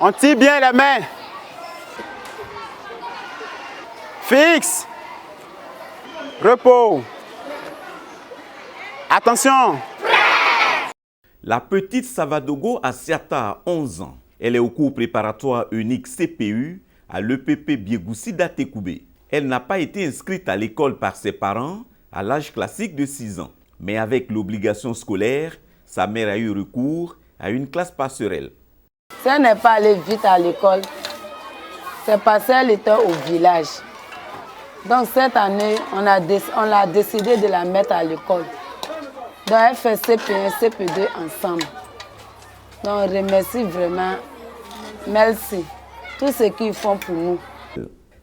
On tire bien les mains. Fixe. Repos. Attention. La petite Savadogo Asiata a 11 ans. Elle est au cours préparatoire unique CPU à l'EPP Biégoussi d'Atekoubé. Elle n'a pas été inscrite à l'école par ses parents à l'âge classique de 6 ans. Mais avec l'obligation scolaire, sa mère a eu recours à une classe passerelle. Si elle n'est pas allée vite à l'école, c'est parce qu'elle était au village. Donc cette année, on a décidé de la mettre à l'école. Donc elle fait CP1, CP2 ensemble. Donc on remercie vraiment, merci, tout ce qu'ils font pour nous.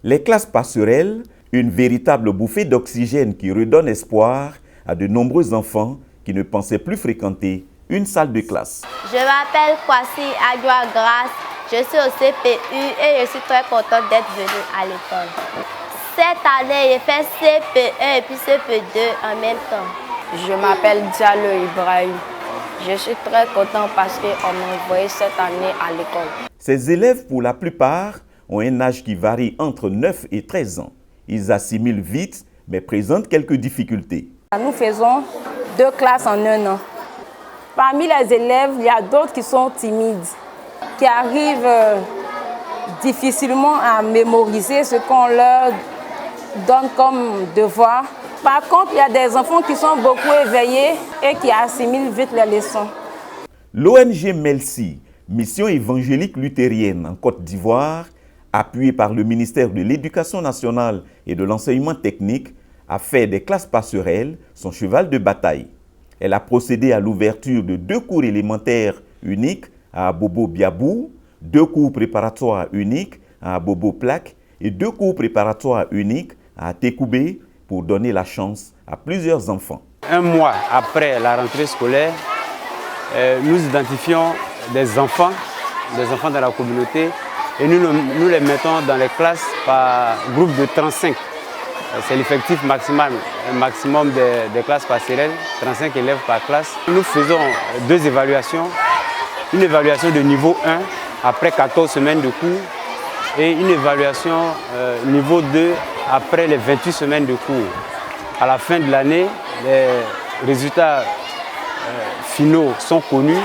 Les classes passerelles, une véritable bouffée d'oxygène qui redonne espoir à de nombreux enfants qui ne pensaient plus fréquenter une salle de classe. Je m'appelle Kwasi Adjoa Grace, je suis au CPU et je suis très contente d'être venue à l'école. Cette année, j'ai fait CP1 et puis CP2 en même temps. Je m'appelle Diallo Ibrahim. Je suis très content parce qu'on m'a envoyé cette année à l'école. Ces élèves, pour la plupart, ont un âge qui varie entre 9 et 13 ans. Ils assimilent vite, mais présentent quelques difficultés. Nous faisons 2 classes en 1 an. Parmi les élèves, il y a d'autres qui sont timides, qui arrivent difficilement à mémoriser ce qu'on leur donne comme devoir. Par contre, il y a des enfants qui sont beaucoup éveillés et qui assimilent vite les leçons. L'ONG Melsi, mission évangélique luthérienne en Côte d'Ivoire, appuyée par le ministère de l'Éducation nationale et de l'enseignement technique, a fait des classes passerelles son cheval de bataille. Elle a procédé à l'ouverture de 2 cours élémentaires uniques à Abobo Biabou, 2 cours préparatoires uniques à Abobo Plaque et 2 cours préparatoires uniques à Atekoubé pour donner la chance à plusieurs enfants. Un mois après la rentrée scolaire, nous identifions des enfants dans la communauté et nous les mettons dans les classes par groupe de 35. C'est l'effectif maximum des classes passerelles, 35 élèves par classe. Nous faisons 2 évaluations. Une évaluation de niveau 1 après 14 semaines de cours et une évaluation niveau 2 après les 28 semaines de cours. À la fin de l'année, les résultats finaux sont connus,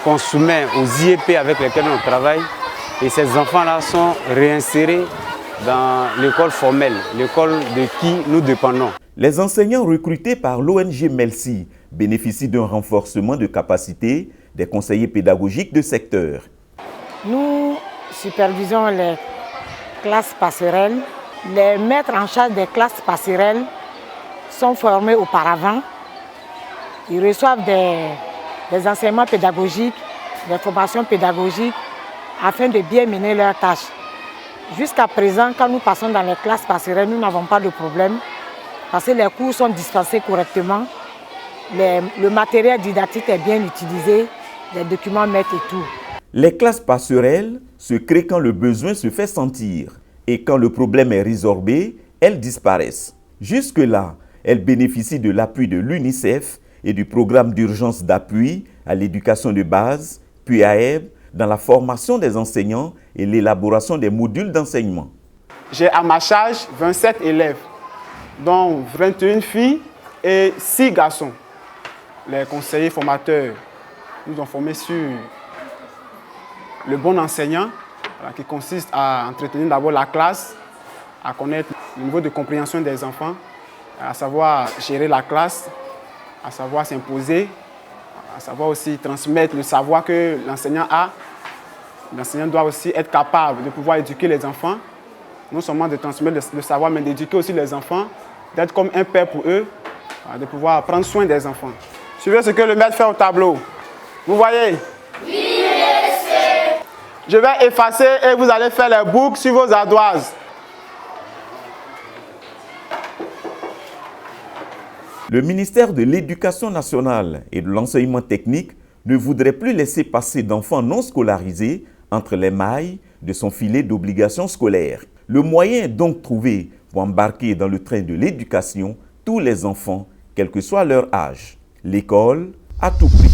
qu'on soumet aux IEP avec lesquels on travaille et ces enfants-là sont réinsérés dans l'école formelle, l'école de qui nous dépendons. Les enseignants recrutés par l'ONG Melsi bénéficient d'un renforcement de capacité des conseillers pédagogiques de secteur. Nous supervisons les classes passerelles. Les maîtres en charge des classes passerelles sont formés auparavant. Ils reçoivent des enseignements pédagogiques, des formations pédagogiques afin de bien mener leurs tâches. Jusqu'à présent, quand nous passons dans les classes passerelles, nous n'avons pas de problème parce que les cours sont dispensés correctement, le matériel didactique est bien utilisé, les documents maîtres et tout. Les classes passerelles se créent quand le besoin se fait sentir et quand le problème est résorbé, elles disparaissent. Jusque-là, elles bénéficient de l'appui de l'UNICEF et du programme d'urgence d'appui à l'éducation de base, puis AEB, dans la formation des enseignants et l'élaboration des modules d'enseignement. J'ai à ma charge 27 élèves, dont 21 filles et 6 garçons. Les conseillers formateurs nous ont formés sur le bon enseignant, qui consiste à entretenir d'abord la classe, à connaître le niveau de compréhension des enfants, à savoir gérer la classe, à savoir s'imposer, à savoir aussi transmettre le savoir que l'enseignant a. L'enseignant doit aussi être capable de pouvoir éduquer les enfants, non seulement de transmettre le savoir, mais d'éduquer aussi les enfants, d'être comme un père pour eux, de pouvoir prendre soin des enfants. Suivez ce que le maître fait au tableau. Vous voyez? Oui, monsieur. Je vais effacer et vous allez faire les boucles sur vos ardoises. Le ministère de l'Éducation nationale et de l'enseignement technique ne voudrait plus laisser passer d'enfants non scolarisés entre les mailles de son filet d'obligation scolaire. Le moyen est donc trouvé pour embarquer dans le train de l'éducation tous les enfants, quel que soit leur âge. L'école à tout prix.